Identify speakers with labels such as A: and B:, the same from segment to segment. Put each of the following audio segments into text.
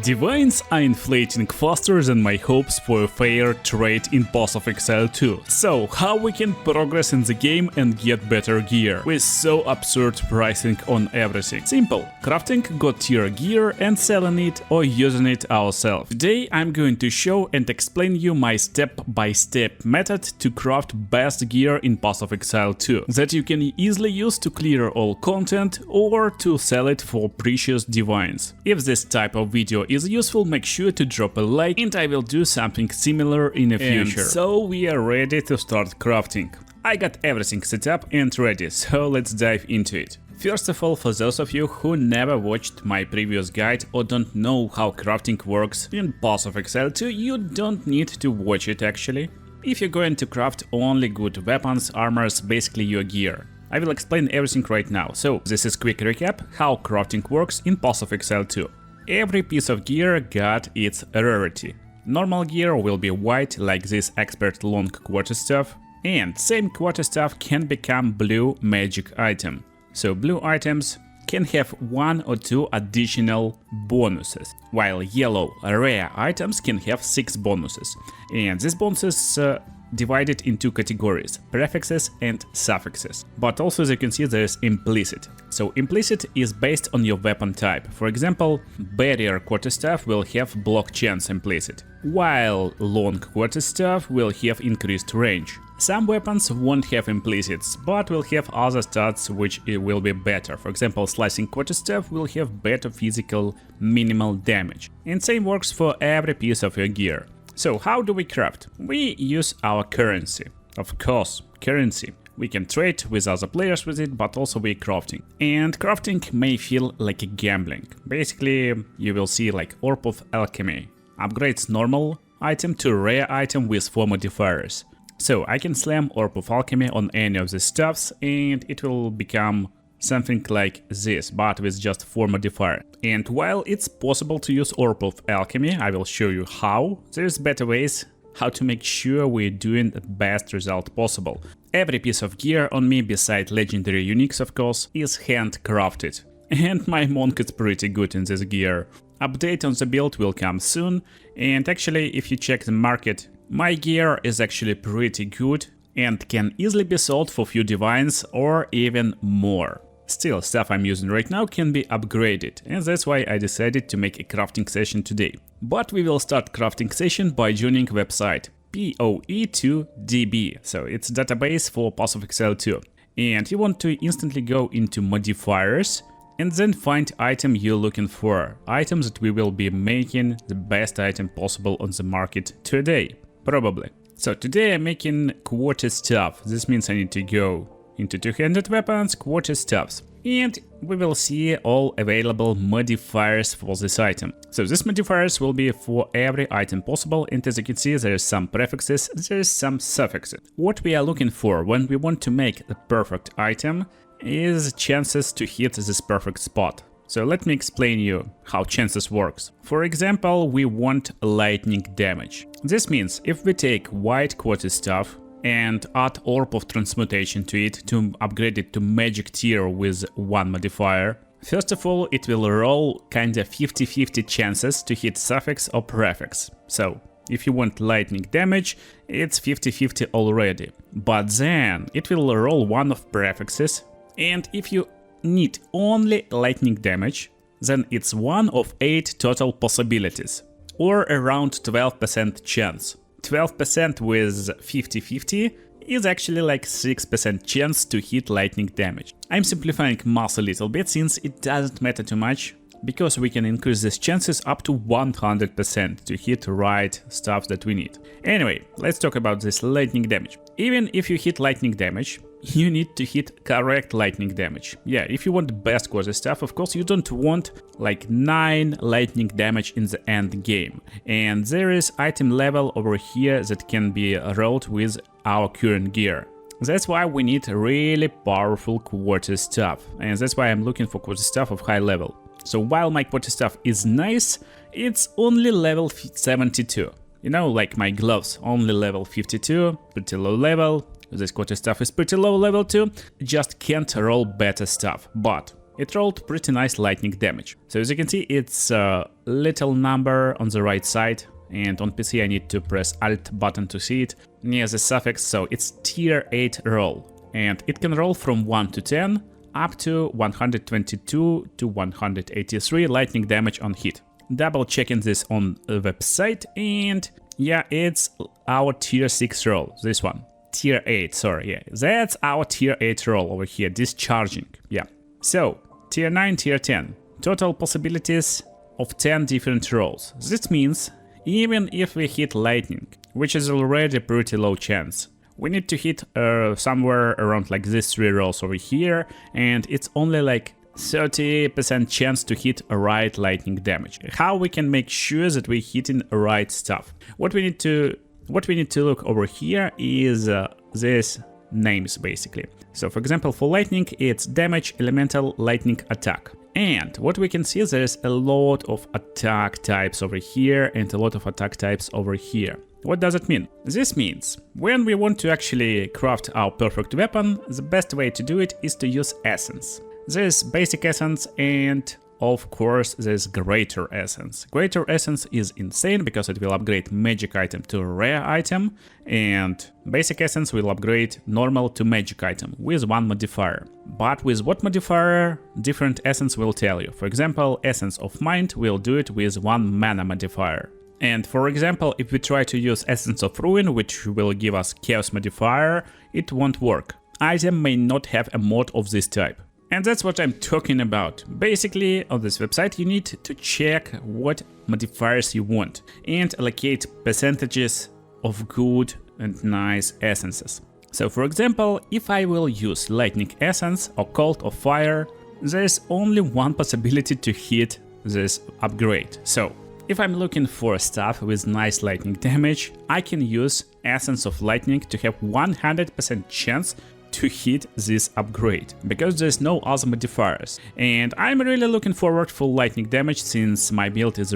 A: Divines are inflating faster than my hopes for a fair trade in Path of Exile 2. So, how we can progress in the game and get better gear with so absurd pricing on everything? Simple, crafting god tier gear and selling it or using it ourselves. Today I'm going to show and explain you my step-by-step method to craft best gear in Path of Exile 2 that you can easily use to clear all content or to sell it for precious divines. If this type of video is useful, make sure to drop a like and I will do something similar in the future. So we are ready to start crafting. I got everything set up and ready, so let's dive into it. First of all, for those of you who never watched my previous guide or don't know how crafting works in Path of Exile 2, you don't need to watch it actually. If you're going to craft only good weapons, armors, basically your gear. I will explain everything right now, so this is quick recap how crafting works in Path of Exile 2. Every piece of gear got its rarity. Normal gear will be white like this expert long quarterstaff, and same quarterstaff can become blue magic item. So blue items can have 1 or 2 additional bonuses, while yellow rare items can have 6 bonuses. And these bonuses divided in 2 categories, prefixes and suffixes. But also, as you can see, there is implicit. So implicit is based on your weapon type. For example, barrier quarterstaff will have block chance implicit, while long quarterstaff will have increased range. Some weapons won't have implicits, but will have other stats which will be better. For example, slicing quarterstaff will have better physical minimal damage. And same works for every piece of your gear. So how do we craft? We use our currency. Of course, currency. We can trade with other players with it, but also we're crafting. And crafting may feel like a gambling. Basically, you will see like Orb of Alchemy. Upgrades normal item to rare item with 4 modifiers. So I can slam Orb of Alchemy on any of the stuffs and it will become something like this, but with just 4 modifiers. And while it's possible to use Orb of Alchemy, I will show you how. There's better ways how to make sure we're doing the best result possible. Every piece of gear on me, beside legendary uniques of course, is handcrafted. And my monk is pretty good in this gear. Update on the build will come soon, and actually if you check the market, my gear is actually pretty good and can easily be sold for few divines or even more. Still, stuff I'm using right now can be upgraded, and that's why I decided to make a crafting session today. But we will start crafting session by joining website PoE2DB, so it's database for Path of Exile 2. And you want to instantly go into modifiers and then find item you're looking for. Items that we will be making the best item possible on the market today, probably. So today I'm making quarterstaff. This means I need to go into 200 weapons, quarterstaffs, and we will see all available modifiers for this item. So these modifiers will be for every item possible, and as you can see, there is some prefixes, there is some suffixes. What we are looking for when we want to make the perfect item is chances to hit this perfect spot. So let me explain you how chances works. For example, we want lightning damage. This means if we take white quarterstaff and add Orb of Transmutation to it to upgrade it to magic tier with 1 modifier, first of all it will roll kinda 50-50 chances to hit suffix or prefix. So if you want lightning damage, it's 50-50 already. But then it will roll 1 of prefixes, and if you need only lightning damage, then it's 1 of 8 total possibilities, or around 12% chance. 12% with 50-50 is actually like 6% chance to hit lightning damage. I'm simplifying math a little bit since it doesn't matter too much, because we can increase these chances up to 100% to hit right stuff that we need. Anyway, let's talk about this lightning damage. Even if you hit lightning damage, you need to hit correct lightning damage. Yeah, if you want best quarterstaff, of course you don't want like 9 lightning damage in the end game. And there is item level over here that can be rolled with our current gear. That's why we need really powerful quarterstaff, and that's why I'm looking for quarterstaff of high level. So while my quarterstaff is nice, it's only level 72. You know, like my gloves, only level 52, pretty low level. This quarterstaff is pretty low level too, just can't roll better stuff. But it rolled pretty nice lightning damage. So as you can see, it's a little number on the right side, and on PC I need to press Alt button to see it near the suffix, so it's tier 8 roll. And it can roll from 1 to 10 up to 122 to 183 lightning damage on hit. Double checking this on the website, and yeah, it's our tier 6 roll, this one. Tier 8, sorry, yeah, that's our tier 8 roll over here, discharging, yeah. So, tier 9, tier 10, total possibilities of 10 different rolls. This means, even if we hit lightning, which is already a pretty low chance, we need to hit somewhere around like these 3 rolls over here, and it's only like 30% chance to hit a right lightning damage. How we can make sure that we're hitting right stuff? What we need to look over here is these names basically. So for example, for lightning, it's damage, elemental, lightning, attack. And what we can see, there's a lot of attack types over here and a lot of attack types over here. What does it mean? This means when we want to actually craft our perfect weapon, the best way to do it is to use essence. There's basic essence and of course there's greater essence. Greater essence is insane because it will upgrade magic item to rare item, and basic essence will upgrade normal to magic item with 1 modifier. But with what modifier, different essence will tell you. For example, essence of mind will do it with 1 mana modifier. And for example, if we try to use essence of ruin, which will give us chaos modifier, it won't work. Item may not have a mod of this type. And that's what I'm talking about. Basically, on this website you need to check what modifiers you want and allocate percentages of good and nice essences. So for example, if I will use lightning essence or cold or fire, there's only one possibility to hit this upgrade. So if I'm looking for stuff with nice lightning damage, I can use essence of lightning to have 100% chance to hit this upgrade, because there's no other modifiers. And I'm really looking forward for lightning damage, since my build is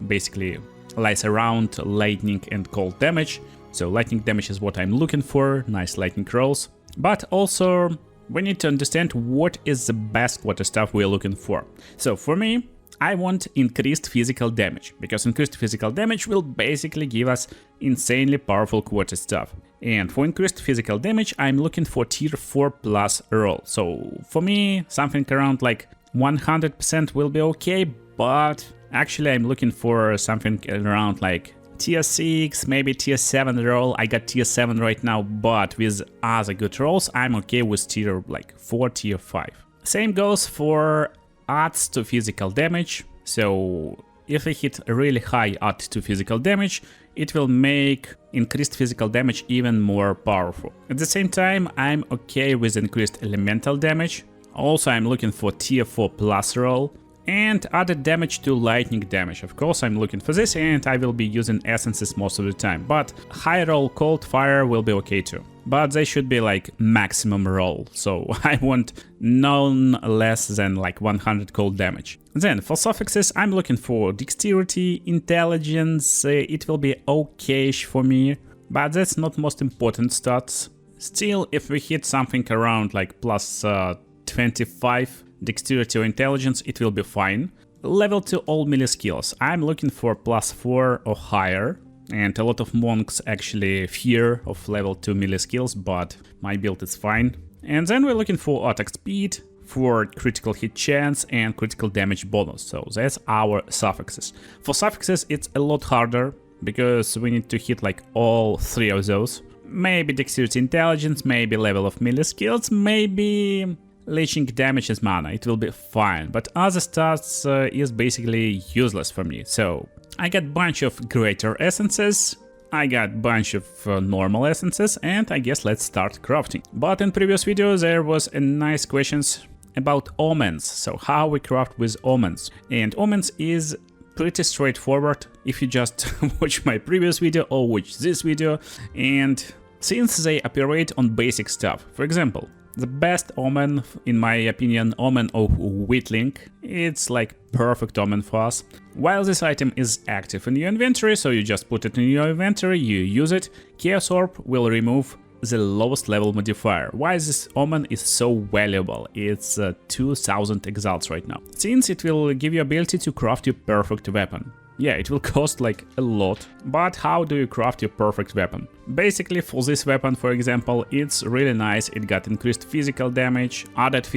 A: basically lies around lightning and cold damage. So lightning damage is what I'm looking for, nice lightning rolls. But also we need to understand what is the best quarter stuff we're looking for. So for me, I want increased physical damage, because increased physical damage will basically give us insanely powerful quarter stuff. And for increased physical damage, I'm looking for tier 4 plus roll. So for me, something around like 100% will be okay, but actually I'm looking for something around like tier 6, maybe tier 7 roll. I got tier 7 right now, but with other good rolls, I'm okay with tier like 4, tier 5. Same goes for adds to physical damage. So if we hit a really high add to physical damage, it will make increased physical damage even more powerful. At the same time, I'm okay with increased elemental damage. Also, I'm looking for tier 4 plus roll and added damage to lightning damage. Of course, I'm looking for this, and I will be using essences most of the time, but high roll cold fire will be okay too. But they should be like maximum roll, so I want none less than like 100 cold damage. Then for suffixes, I'm looking for dexterity, intelligence. It will be okay-ish for me, but that's not most important stats. Still, if we hit something around like plus 25 dexterity or intelligence, it will be fine. Level 2 all melee skills, I'm looking for plus 4 or higher. And a lot of monks actually fear of level 2 melee skills, but my build is fine. And then we're looking for attack speed, for critical hit chance and critical damage bonus. So that's our suffixes. For suffixes it's a lot harder, because we need to hit like all 3 of those. Maybe dexterity intelligence, maybe level of melee skills, maybe leeching damage as mana, it will be fine. But other stats is basically useless for me. So I got bunch of greater essences, I got bunch of normal essences, and I guess let's start crafting. But in previous video there was a nice questions about omens, so how we craft with omens. And omens is pretty straightforward if you just watch my previous video or watch this video, and since they operate on basic stuff. For example, the best omen, in my opinion, Omen of Whittling. It's like perfect omen for us. While this item is active in your inventory, so you just put it in your inventory, you use it, Chaos Orb will remove the lowest level modifier. Why this Omen is so valuable? It's 2000 exalts right now. Since it will give you ability to craft your perfect weapon. Yeah, it will cost like a lot, but how do you craft your perfect weapon? Basically, for this weapon, for example, it's really nice. It got increased physical damage, added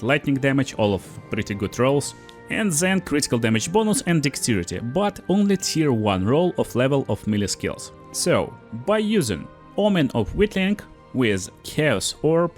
A: lightning damage, all of pretty good rolls, and then critical damage bonus and dexterity, but only tier 1 roll of level of melee skills. So, by using Omen of Whittling with Chaos Orb,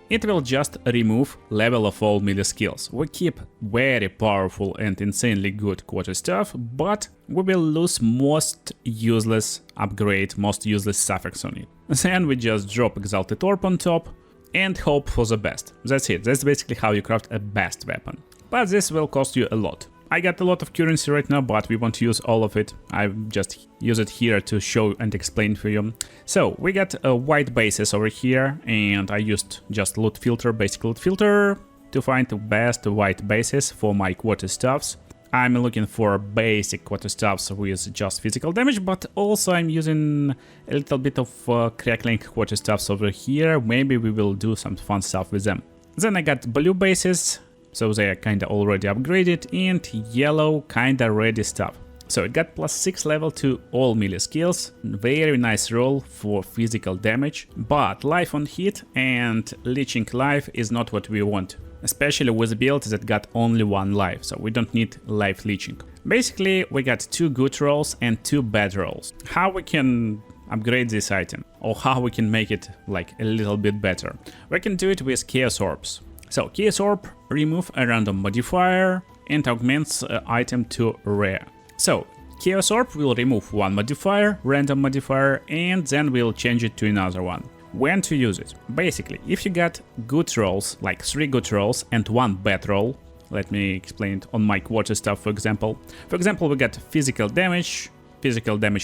A: it will just remove level of all melee skills. We keep very powerful and insanely good quarter stuff, but we will lose most useless upgrade, most useless suffix on it. Then we just drop Exalted Orb on top and hope for the best. That's it, that's basically how you craft a best weapon. But this will cost you a lot. I got a lot of currency right now, but we won't use all of it. I just use it here to show and explain for you. So we got white bases over here, and I used just loot filter, basic loot filter, to find the best white bases for my quarterstaffs. I'm looking for basic quarterstaffs with just physical damage, but also I'm using a little bit of crackling quarterstaffs over here. Maybe we will do some fun stuff with them. Then I got blue bases. So they are kinda already upgraded, and yellow kinda ready stuff. So it got +6 level to all melee skills, very nice roll for physical damage, but life on hit and leeching life is not what we want, especially with a build that got only 1 life, so we don't need life leeching. Basically, we got 2 good rolls and 2 bad rolls. How we can upgrade this item, or how we can make it like a little bit better? We can do it with Chaos Orbs. So, Chaos Orb remove a random modifier and augments item to rare. So, Chaos Orb will remove 1 modifier, random modifier, and then we'll change it to another one. When to use it? Basically, if you got good rolls, like 3 good rolls and 1 bad roll, let me explain it on my quarter stuff, for example. For example, we got physical damage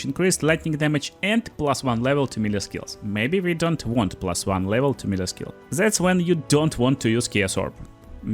A: increased, lightning damage, and +1 level to melee skills. Maybe we don't want +1 level to melee skill. That's when you don't want to use Chaos Orb.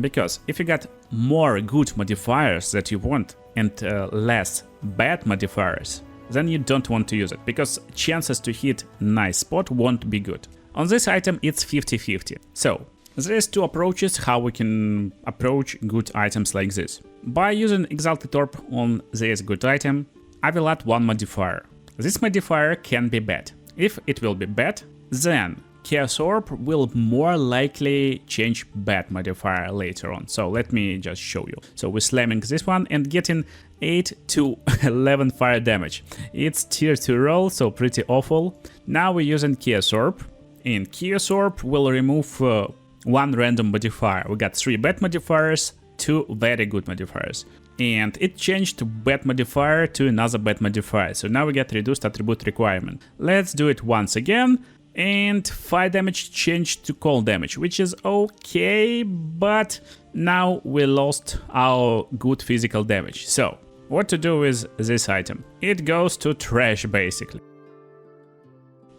A: Because if you got more good modifiers that you want and less bad modifiers, then you don't want to use it, because chances to hit nice spot won't be good. On this item it's 50-50. So, there's 2 approaches how we can approach good items like this. By using Exalted Orb on this good item, I will add 1 modifier. This modifier can be bad. If it will be bad, then Chaos Orb will more likely change bad modifier later on. So let me just show you. So we're slamming this one and getting 8 to 11 fire damage. It's tier 2 roll, so pretty awful. Now we're using Chaos Orb, and Chaos Orb will remove 1 random modifier. We got 3 bad modifiers, 2 very good modifiers. And it changed bad modifier to another bad modifier, so now we get reduced attribute requirement. Let's do it once again, and fire damage changed to cold damage, which is okay, but now we lost our good physical damage. So, what to do with this item? It goes to trash, basically.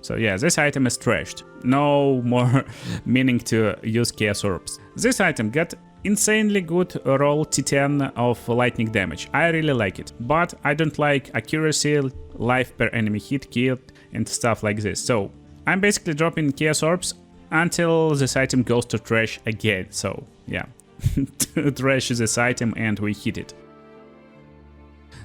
A: So yeah, this item is trashed. No more meaning to use Chaos Orbs. This item got insanely good roll T10 of lightning damage. I really like it, but I don't like accuracy, life per enemy hit kit, and stuff like this. So I'm basically dropping Chaos Orbs until this item goes to trash again. So yeah, trash this item and we hit it.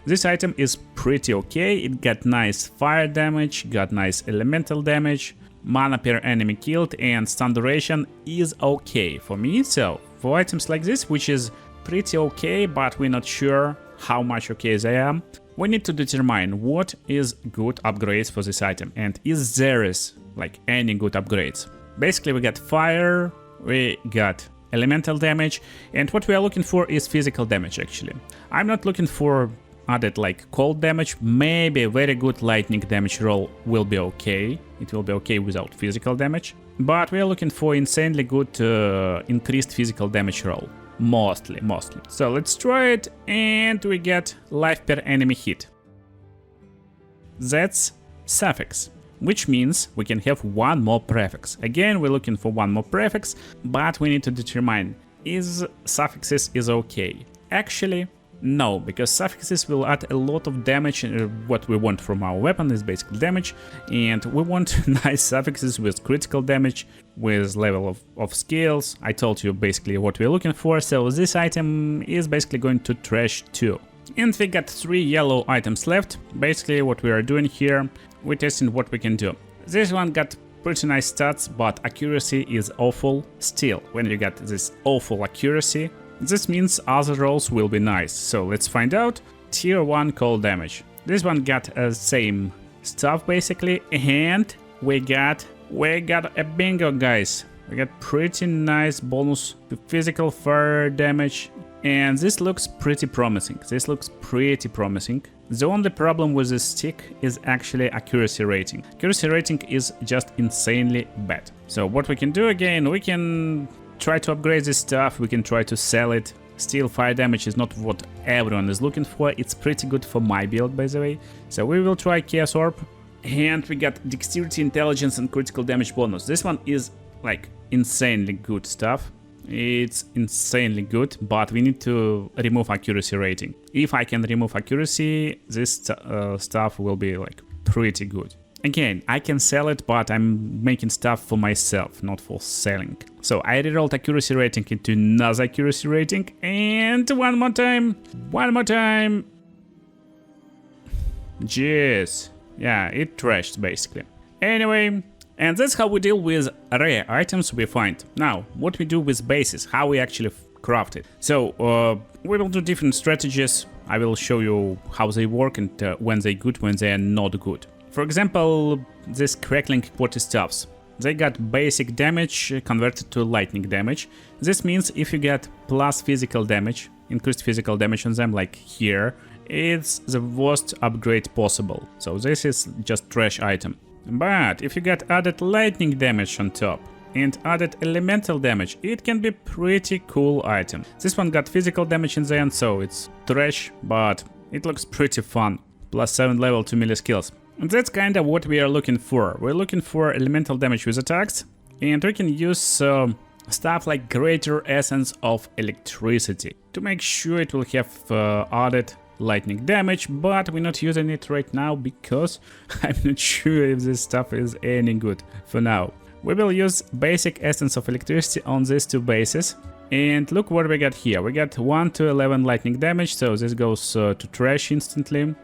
A: This item is pretty okay. It got nice fire damage, got nice elemental damage, mana per enemy killed, and stun duration is okay for me. So for items like this, which is pretty okay, but we're not sure how much okay they are, we need to determine what is good upgrades for this item, and is there like any good upgrades. Basically, we got fire, we got elemental damage, and what we are looking for is physical damage actually. I'm not looking for added like cold damage. Maybe a very good lightning damage roll will be okay. It will be okay without physical damage. But we are looking for insanely good increased physical damage roll. Mostly. So let's try it, and we get life per enemy hit. That's suffix, which means we can have 1 more prefix. Again, we're looking for 1 more prefix, but we need to determine is suffixes is okay. Actually, No, because suffixes will add a lot of damage. What we want from our weapon is basically damage, and we want nice suffixes with critical damage, with level of skills. I told you basically what we're looking for, so this item is basically going to trash too. And we got 3 yellow items left. Basically what we are doing here, we're testing what we can do. This one got pretty nice stats, but accuracy is awful. Still, when you got this awful accuracy, this means other rolls will be nice. So let's find out. Tier 1 cold damage. This one got same stuff basically, and we got a bingo, guys. We got pretty nice bonus to physical fire damage, and this looks pretty promising. The only problem with this stick is actually accuracy rating. Accuracy rating is just insanely bad. So what we can do again, we can try to upgrade this stuff, we can try to sell it. Still, fire damage is not what everyone is looking for. It's pretty good for my build, by the way. So we will try Chaos Orb. And we got Dexterity, Intelligence and Critical Damage bonus. This one is like insanely good stuff. It's insanely good, but we need to remove accuracy rating. If I can remove accuracy, this stuff will be like pretty good. Again, I can sell it, but I'm making stuff for myself, not for selling. So I rerolled accuracy rating into another accuracy rating, and one more time. Jeez. Yeah, it trashed basically. Anyway, and that's how we deal with rare items we find. Now, what we do with bases, how we actually craft it. So, we will do different strategies. I will show you how they work and when they're good, when they are not good. For example, this crackling potty stuffs. They got basic damage converted to lightning damage. This means if you get plus physical damage, increased physical damage on them, like here, it's the worst upgrade possible. So this is just trash item. But if you get added lightning damage on top and added elemental damage, it can be pretty cool item. This one got physical damage in the end, so it's trash, but it looks pretty fun. Plus 7 level to melee skills. And that's kinda what we are looking for. We're looking for elemental damage with attacks, and we can use stuff like Greater Essence of Electricity to make sure it will have added lightning damage, but we're not using it right now because I'm not sure if this stuff is any good for now. We will use basic Essence of Electricity on these 2 bases. And look what we got here. We got 1 to 11 lightning damage, so this goes to trash instantly.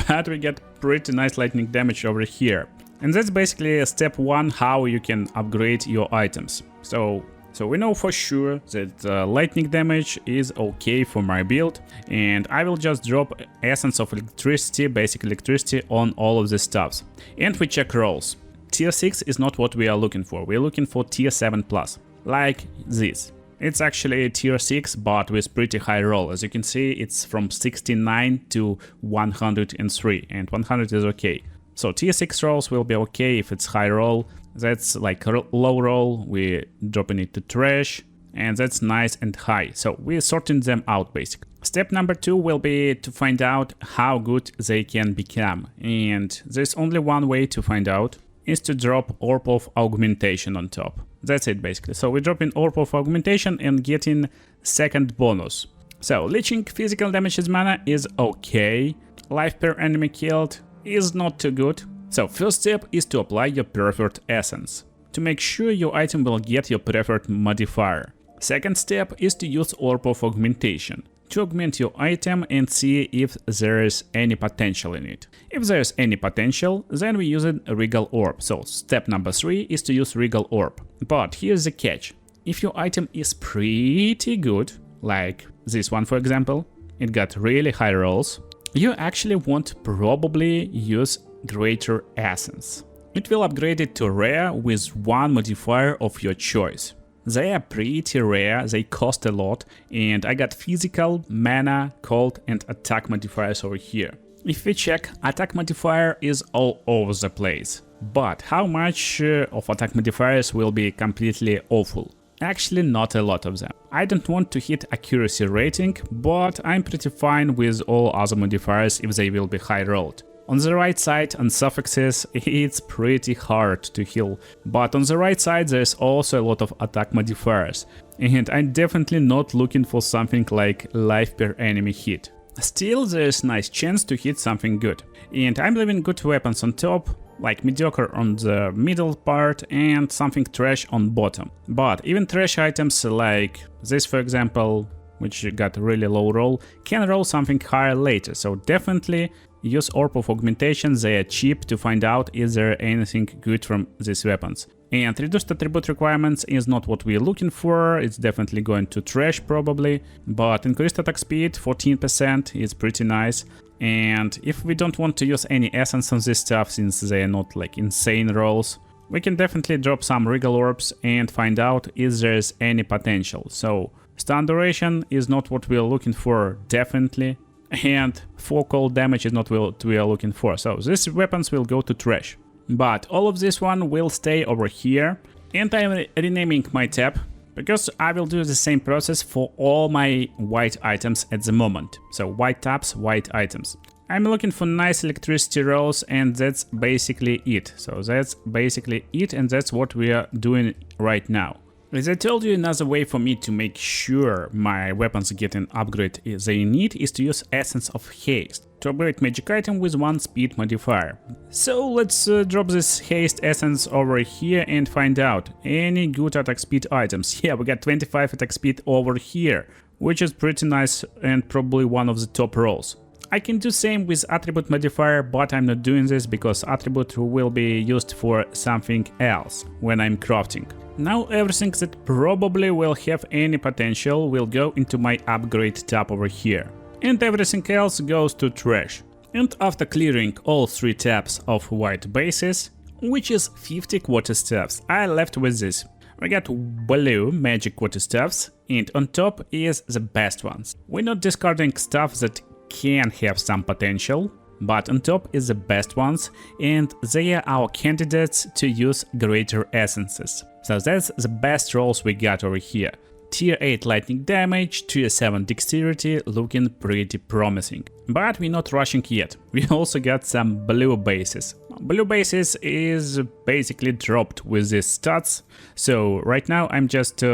A: But we get pretty nice lightning damage over here. And that's basically step 1 how you can upgrade your items. So we know for sure that lightning damage is okay for my build, and I will just drop Essence of Electricity, basic electricity on all of the stuffs. And we check rolls. Tier 6 is not what we are looking for. We're looking for tier 7+, like this. It's actually a tier 6, but with pretty high roll. As you can see, it's from 69 to 103, and 100 is okay. So tier 6 rolls will be okay if it's high roll. That's like low roll, we're dropping it to trash, and that's nice and high. So we're sorting them out basically. Step number 2 will be to find out how good they can become. And there's only one way to find out, is to drop Orb of Augmentation on top. That's it basically. So we're dropping Orb of Augmentation and getting second bonus. So leeching physical damage as mana is okay. Life per enemy killed is not too good. So first step is to apply your preferred essence, to make sure your item will get your preferred modifier. Second step is to use Orb of Augmentation, to augment your item and see if there is any potential in it. If there is any potential, then we use a Regal Orb. So step number 3 is to use Regal Orb. But here's the catch. If your item is pretty good, like this one for example, it got really high rolls, you actually want to probably use Greater Essence. It will upgrade it to rare with one modifier of your choice. They are pretty rare, they cost a lot, and I got physical, mana, cold and attack modifiers over here. If we check, attack modifier is all over the place. But how much of attack modifiers will be completely awful? Actually, not a lot of them. I don't want to hit accuracy rating, but I'm pretty fine with all other modifiers if they will be high rolled. On the right side, on suffixes, it's pretty hard to heal, but on the right side there's also a lot of attack modifiers, and I'm definitely not looking for something like life per enemy hit. Still, there's nice chance to hit something good. And I'm leaving good weapons on top, like mediocre on the middle part and something trash on bottom. But even trash items like this, for example, which got really low roll, can roll something higher later, so definitely use Orb of Augmentation. They are cheap to find out is there anything good from these weapons. And reduced attribute requirements is not what we're looking for, it's definitely going to trash probably, but increased attack speed 14% is pretty nice. And if we don't want to use any essence on this stuff, since they are not like insane rolls, we can definitely drop some regal orbs and find out if there's any potential. So stun duration is not what we're looking for, definitely, and focal damage is not what we are looking for, so these weapons will go to trash. But all of this one will stay over here, and I'm renaming my tab, because I will do the same process for all my white items at the moment. So white tabs, white items. I'm looking for nice electricity rolls, and that's basically it. So that's basically it, and that's what we are doing right now. As I told you, another way for me to make sure my weapons get an upgrade they need is to use Essence of Haste to upgrade magic item with 1 speed modifier. So let's drop this haste essence over here and find out any good attack speed items. Yeah, we got 25 attack speed over here, which is pretty nice and probably one of the top rolls. I can do same with attribute modifier, but I'm not doing this because attribute will be used for something else when I'm crafting. Now everything that probably will have any potential will go into my upgrade tab over here. And everything else goes to trash. And after clearing all 3 tabs of white bases, which is 50 quarterstaffs, I left with this. We got blue magic quarterstaffs, and on top is the best ones. We're not discarding stuff that can have some potential, but on top is the best ones, and they are our candidates to use greater essences. So that's the best rolls we got over here. Tier 8 lightning damage, Tier 7 dexterity, looking pretty promising. But we're not rushing yet. We also got some blue bases. Blue bases is basically dropped with these stats, so right now I'm just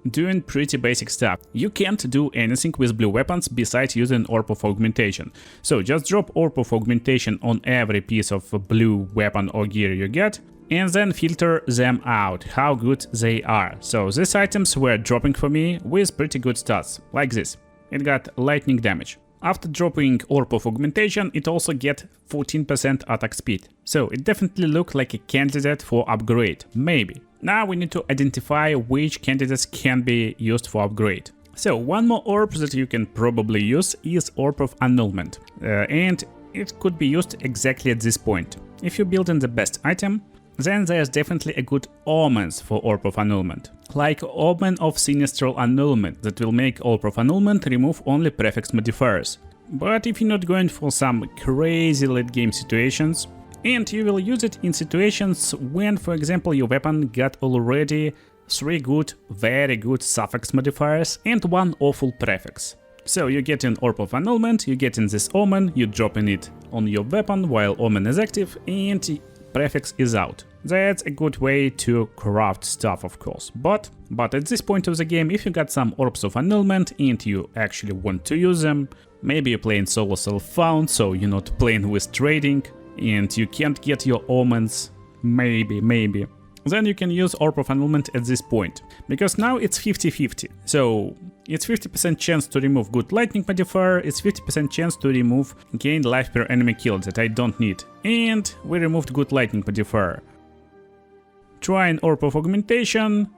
A: doing pretty basic stuff. You can't do anything with blue weapons besides using Orb of Augmentation. So just drop Orb of Augmentation on every piece of blue weapon or gear you get, and then filter them out, how good they are. So these items were dropping for me with pretty good stats, like this. It got lightning damage. After dropping Orb of Augmentation, it also get 14% attack speed. So it definitely looked like a candidate for upgrade, maybe. Now we need to identify which candidates can be used for upgrade. So one more orb that you can probably use is Orb of Anulment, and it could be used exactly at this point. If you build in the best item, then there's definitely a good Omens for Orb of Annulment, like Omen of Sinistral Annulment that will make Orb of Annulment remove only prefix modifiers. But if you're not going for some crazy late game situations, and you will use it in situations when, for example, your weapon got already 3 good, very good suffix modifiers and 1 awful prefix. So you get an Orb of Annulment, you get in this Omen, you dropping it on your weapon while Omen is active, and prefix is out. That's a good way to craft stuff, of course, but at this point of the game, if you got some Orbs of Annulment and you actually want to use them, maybe you're playing solo self-found, so you're not playing with trading, and you can't get your Omens, maybe, then you can use Orb of Annulment at this point, because now it's 50-50, so it's 50% chance to remove good lightning modifier, it's 50% chance to remove gained life per enemy kill that I don't need, and we removed good lightning modifier. Try an Orb of Augmentation,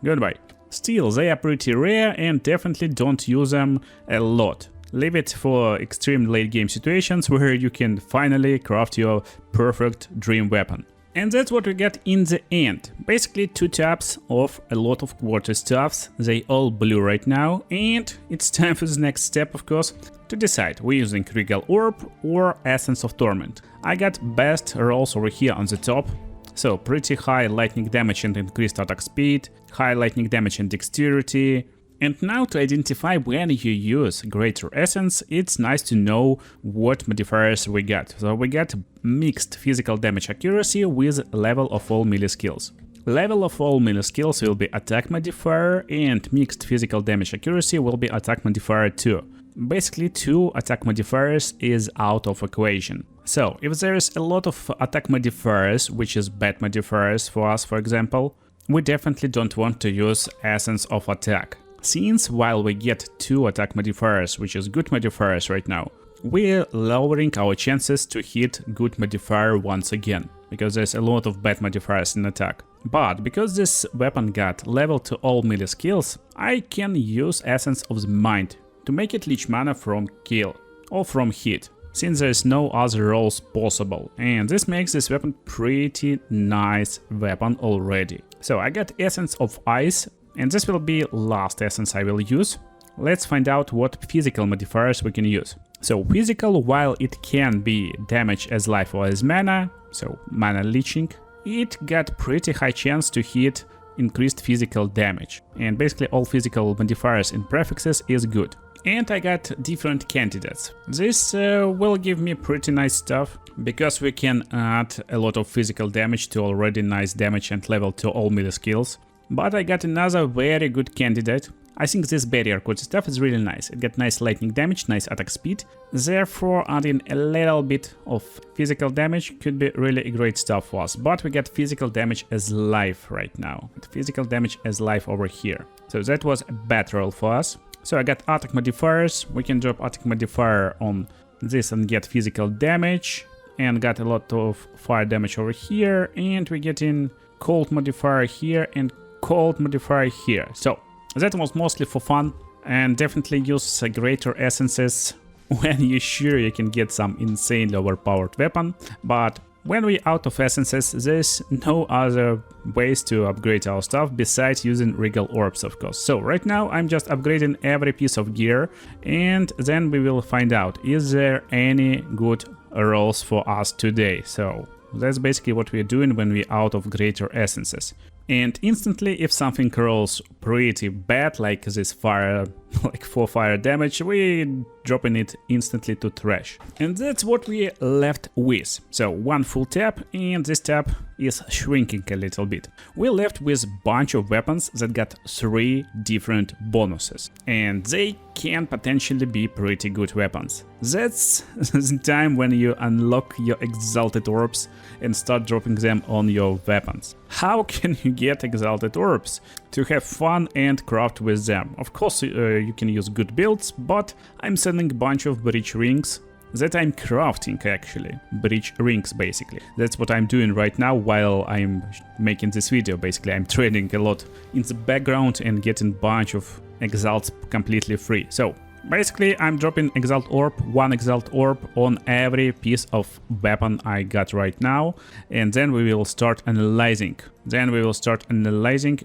A: goodbye. Still, they are pretty rare and definitely don't use them a lot. Leave it for extreme late game situations where you can finally craft your perfect dream weapon. And that's what we get in the end. Basically 2 tabs of a lot of quarterstaffs, they all blue right now, and it's time for the next step, of course, to decide we're using Regal Orb or Essence of Torment. I got best rolls over here on the top, so pretty high lightning damage and increased attack speed, high lightning damage and dexterity. And now to identify when you use Greater Essence, it's nice to know what modifiers we got. So we got mixed physical damage accuracy with level of all melee skills. Level of all melee skills will be attack modifier, and mixed physical damage accuracy will be attack modifier too. basically 2 attack modifiers is out of equation. So if there's a lot of attack modifiers, which is bad modifiers for us, for example, we definitely don't want to use Essence of Attack. Since while we get 2 attack modifiers, which is good modifiers right now, we're lowering our chances to hit good modifier once again, because there's a lot of bad modifiers in attack. But because this weapon got level to all melee skills, I can use Essence of the Mind to make it leech mana from kill or from hit, since there's no other rolls possible, and this makes this weapon pretty nice weapon already. So I got Essence of Ice, and this will be last essence I will use. Let's find out what physical modifiers we can use. So physical, while it can be damage as life or as mana, so mana leeching, it got pretty high chance to hit increased physical damage. And basically all physical modifiers in prefixes is good. And I got different candidates. This will give me pretty nice stuff, because we can add a lot of physical damage to already nice damage and level to all melee skills. But I got another very good candidate. I think this barrier code stuff is really nice. It got nice lightning damage, nice attack speed. Therefore, adding a little bit of physical damage could be really great stuff for us. But we get physical damage as life right now. Physical damage as life over here. So that was a bad roll for us. So I got attack modifiers. We can drop attack modifier on this and get physical damage. And got a lot of fire damage over here. And we get in cold modifier here and cold modifier here. So that was mostly for fun, and definitely use greater essences when you're sure you can get some insanely overpowered weapon. But when we're out of essences, there's no other ways to upgrade our stuff besides using regal orbs, of course. So right now I'm just upgrading every piece of gear, and then we will find out is there any good rolls for us today. So that's basically what we're doing when we're out of greater essences. And instantly, if something rolls pretty bad, like this fire, like 4 fire damage, we dropping it instantly to trash. And that's what we left with. So 1 full tap, and this tap is shrinking a little bit. We left with a bunch of weapons that got 3 different bonuses, and they can potentially be pretty good weapons. That's the time when you unlock your exalted orbs and start dropping them on your weapons. How can you get exalted orbs? To have fun and craft with them. Of course, you can use good builds, but I'm selling a bunch of breach rings that I'm crafting actually. Breach rings basically. That's what I'm doing right now while I'm making this video. Basically, I'm trading a lot in the background and getting a bunch of exalts completely free. So basically, I'm dropping Exalt Orb, 1 Exalt Orb on every piece of weapon I got right now, and then we will start analyzing.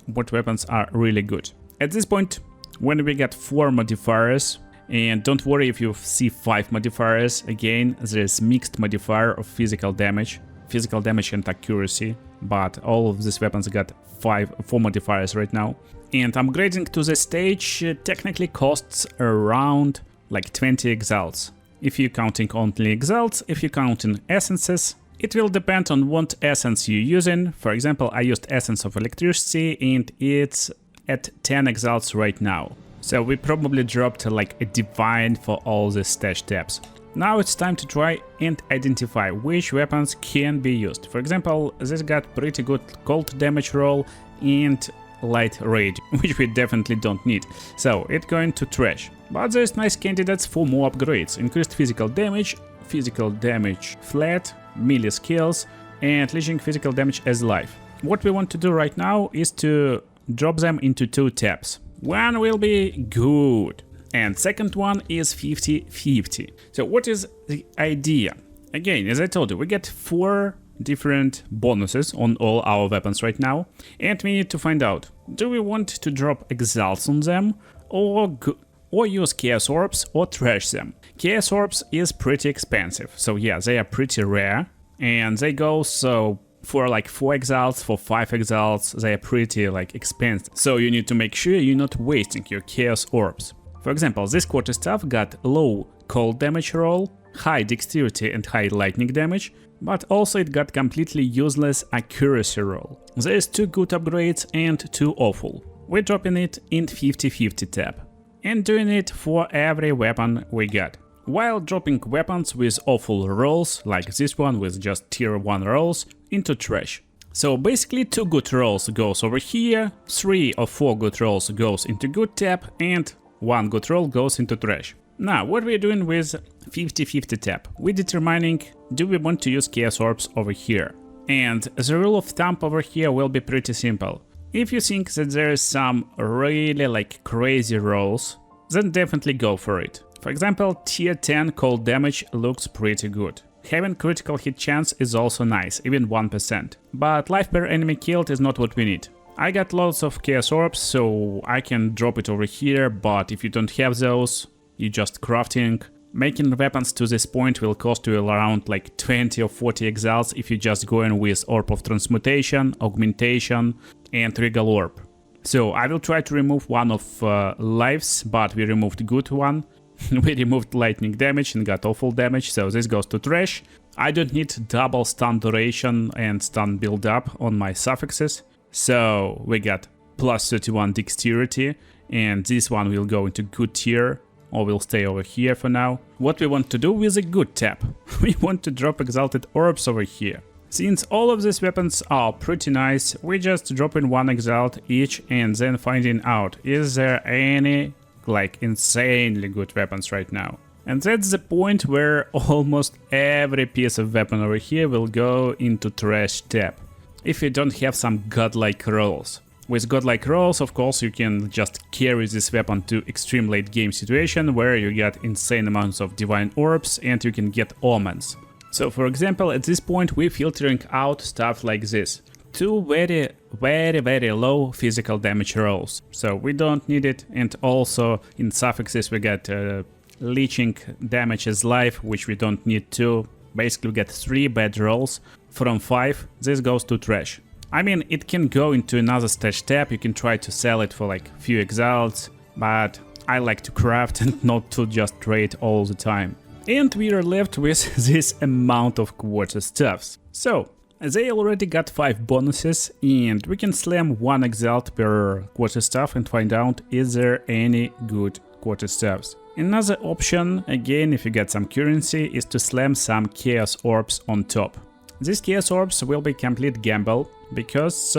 A: What weapons are really good. At this point, when we get 4 modifiers, and don't worry if you see 5 modifiers, again, there's mixed modifier of physical damage and accuracy, but all of these weapons got 4 modifiers right now. And upgrading to the stage technically costs around like 20 exalts. If you're counting only exalts, if you're counting essences, it will depend on what essence you're using. For example, I used Essence of Electricity and it's at 10 exalts right now. So we probably dropped like a divine for all the stash tabs. Now it's time to try and identify which weapons can be used. For example, this got pretty good cold damage roll and light rage, which we definitely don't need, so it's going to trash. But there's nice candidates for more upgrades: increased physical damage flat, melee skills, and leeching physical damage as life. What we want to do right now is to drop them into 2 tabs. One will be good, and second one is 50-50. So what is the idea? Again, as I told you, we get 4 different bonuses on all our weapons right now, and we need to find out, do we want to drop exalts on them or use chaos orbs or trash them? Chaos orbs is pretty expensive, so yeah, they are pretty rare, and they go so for like 4 exalts, for 5 exalts, they are pretty like expensive, so you need to make sure you're not wasting your chaos orbs. For example, this quarter staff got low cold damage roll, high dexterity and high lightning damage, but also it got completely useless accuracy roll. There's 2 good upgrades and 2 awful. We're dropping it in 50-50 tab. and doing it for every weapon we got, while dropping weapons with awful rolls, like this one with just tier 1 rolls, into trash. So basically 2 good rolls goes over here, 3 or 4 good rolls goes into good tab, and 1 good roll goes into trash. Now, what we're doing with 50-50 tab? We're determining, do we want to use Chaos Orbs over here? And the rule of thumb over here will be pretty simple. If you think that there is some really like crazy rolls, then definitely go for it. For example, tier 10 cold damage looks pretty good. Having critical hit chance is also nice, even 1%. But life per enemy killed is not what we need. I got lots of Chaos Orbs, so I can drop it over here, but if you don't have those, you're just crafting. Making weapons to this point will cost you around like 20 or 40 exiles if you just go in with Orb of Transmutation, Augmentation and Regal Orb. So I will try to remove one of lives, but we removed good one. We removed lightning damage and got awful damage, so this goes to trash. I don't need double stun duration and stun build up on my suffixes, so we got plus 31 dexterity, and this one will go into good tier, or will stay over here for now. What we want to do with a good tab? We want to drop exalted orbs over here. Since all of these weapons are pretty nice, we just drop in 1 exalt each and then finding out, is there any like insanely good weapons right now. And that's the point where almost every piece of weapon over here will go into trash tab, if you don't have some godlike rolls. With godlike rolls, of course, you can just carry this weapon to extreme late game situation where you get insane amounts of divine orbs and you can get omens. So for example, at this point we're filtering out stuff like this. 2 very low physical damage rolls, so we don't need it. And also in suffixes we get leeching damage as life, which we don't need to. Basically we get 3 bad rolls from 5, this goes to trash. I mean, it can go into another stash tab, you can try to sell it for like few exalts, but I like to craft and not to just trade all the time. And we are left with this amount of quarter stuffs. So they already got 5 bonuses, and we can slam 1 exalt per quarter staff and find out is there any good quarter staffs. Another option, again if you get some currency, is to slam some Chaos Orbs on top. These Chaos Orbs will be complete gamble, because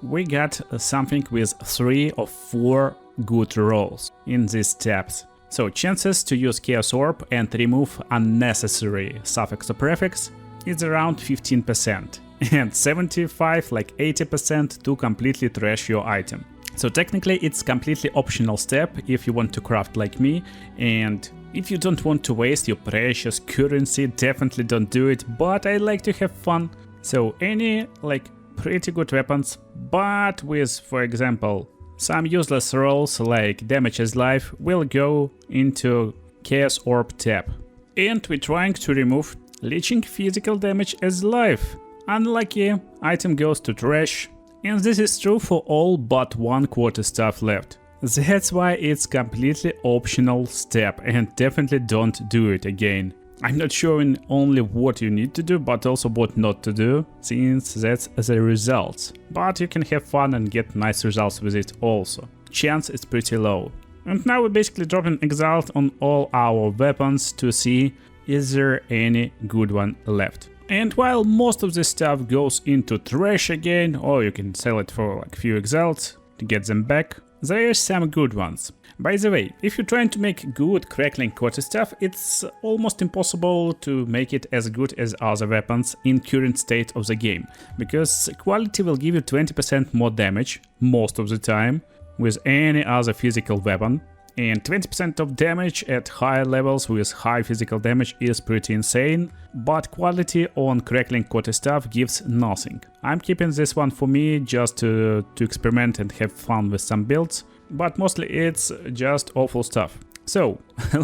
A: we got something with 3 or 4 good rolls in these tabs. So chances to use Chaos Orb and remove unnecessary suffix or prefix is around 15%, and 75, like 80% to completely trash your item. So technically it's completely optional step if you want to craft like me, and if you don't want to waste your precious currency, definitely don't do it, but I like to have fun. So any like pretty good weapons, but with, for example, some useless rolls like damage as life will go into Chaos Orb tab. And we're trying to remove leeching physical damage as life. Unlucky, item goes to trash. And this is true for all but 1 quarter staff left. That's why it's completely optional step, and definitely don't do it again. I'm not showing only what you need to do, but also what not to do, since that's the results. But you can have fun and get nice results with it also. Chance is pretty low. And now we're basically dropping Exalt on all our weapons to see is there any good one left. And while most of this stuff goes into trash again, or you can sell it for like few exalts to get them back, there are some good ones. By the way, if you're trying to make good crackling quarter stuff, it's almost impossible to make it as good as other weapons in current state of the game, because quality will give you 20% more damage most of the time with any other physical weapon. And 20% of damage at higher levels with high physical damage is pretty insane, but quality on crackling quarterstaff gives nothing. I'm keeping this one for me just to experiment and have fun with some builds, but mostly it's just awful stuff. So,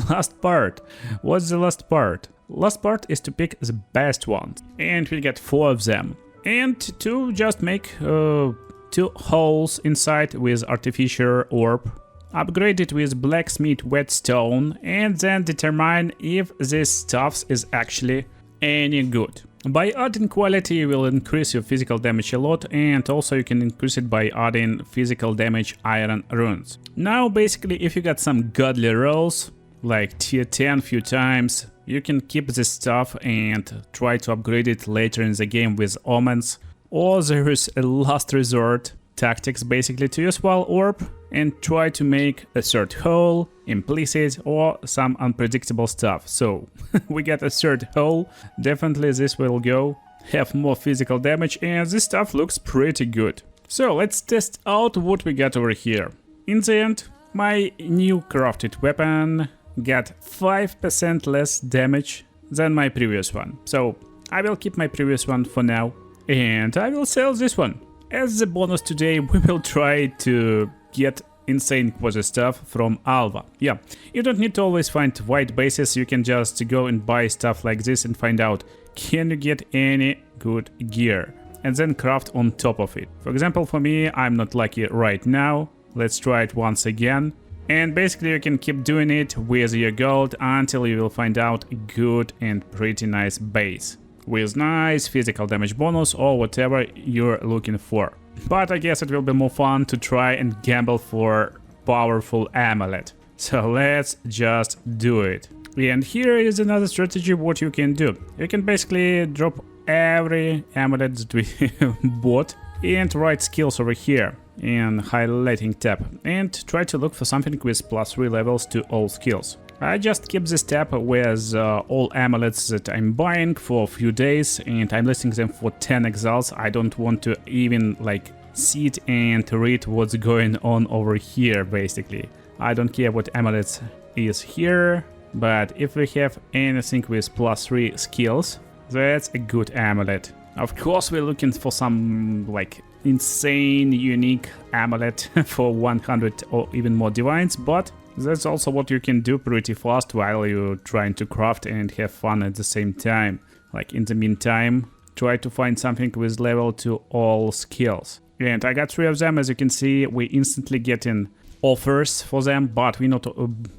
A: last part. What's the last part? Last part is to pick the best ones, and we get 4 of them. And to just make 2 holes inside with artificial orb, upgrade it with blacksmith whetstone, and then determine if this stuff is actually any good. By adding quality, you will increase your physical damage a lot, and also you can increase it by adding physical damage iron runes. Now basically if you got some godly rolls, like tier 10 few times, you can keep this stuff and try to upgrade it later in the game with Omens, or there is a last resort tactics basically to use Wall Orb and try to make a third hole, implicit, or some unpredictable stuff. So we get a third hole, definitely this will go, have more physical damage, and this stuff looks pretty good. So let's test out what we got over here. In the end, my new crafted weapon got 5% less damage than my previous one. So I will keep my previous one for now, and I will sell this one. As the bonus today, we will try to get insane quasi stuff from Alva. Yeah, you don't need to always find white bases, you can just go and buy stuff like this and find out, can you get any good gear? And then craft on top of it. For example, for me, I'm not lucky right now. Let's try it once again. And basically you can keep doing it with your gold until you will find out a good and pretty nice base, with nice physical damage bonus or whatever you're looking for. But I guess it will be more fun to try and gamble for powerful amulet. So let's just do it. And here is another strategy what you can do. You can basically drop every amulet that we bought and write skills over here in highlighting tab and try to look for something with +3 levels to all skills. I just keep this tab with all amulets that I'm buying for a few days, and I'm listing them for 10 exiles. I don't want to even like sit and read what's going on over here basically. I don't care what amulets is here, but if we have anything with +3 skills, that's a good amulet. Of course we're looking for some like insane unique amulet for 100 or even more divines, but that's also what you can do pretty fast while you're trying to craft and have fun at the same time. Like in the meantime, try to find something with level to all skills. And I got 3 of them, as you can see. We instantly get in offers for them, but we're not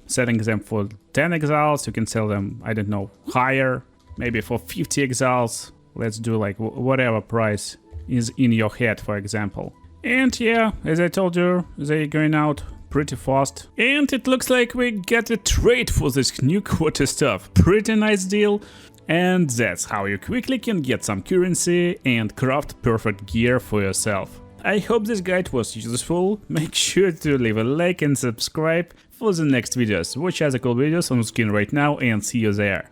A: selling them for 10 exiles. You can sell them, I don't know, higher, maybe for 50 exiles. Let's do like whatever price is in your head, for example. And yeah, as I told you, they're going out pretty fast. And it looks like we get a trade for this new quarter stuff. Pretty nice deal. And that's how you quickly can get some currency and craft perfect gear for yourself. I hope this guide was useful. Make sure to leave a like and subscribe for the next videos. Watch other cool videos on the screen right now and see you there.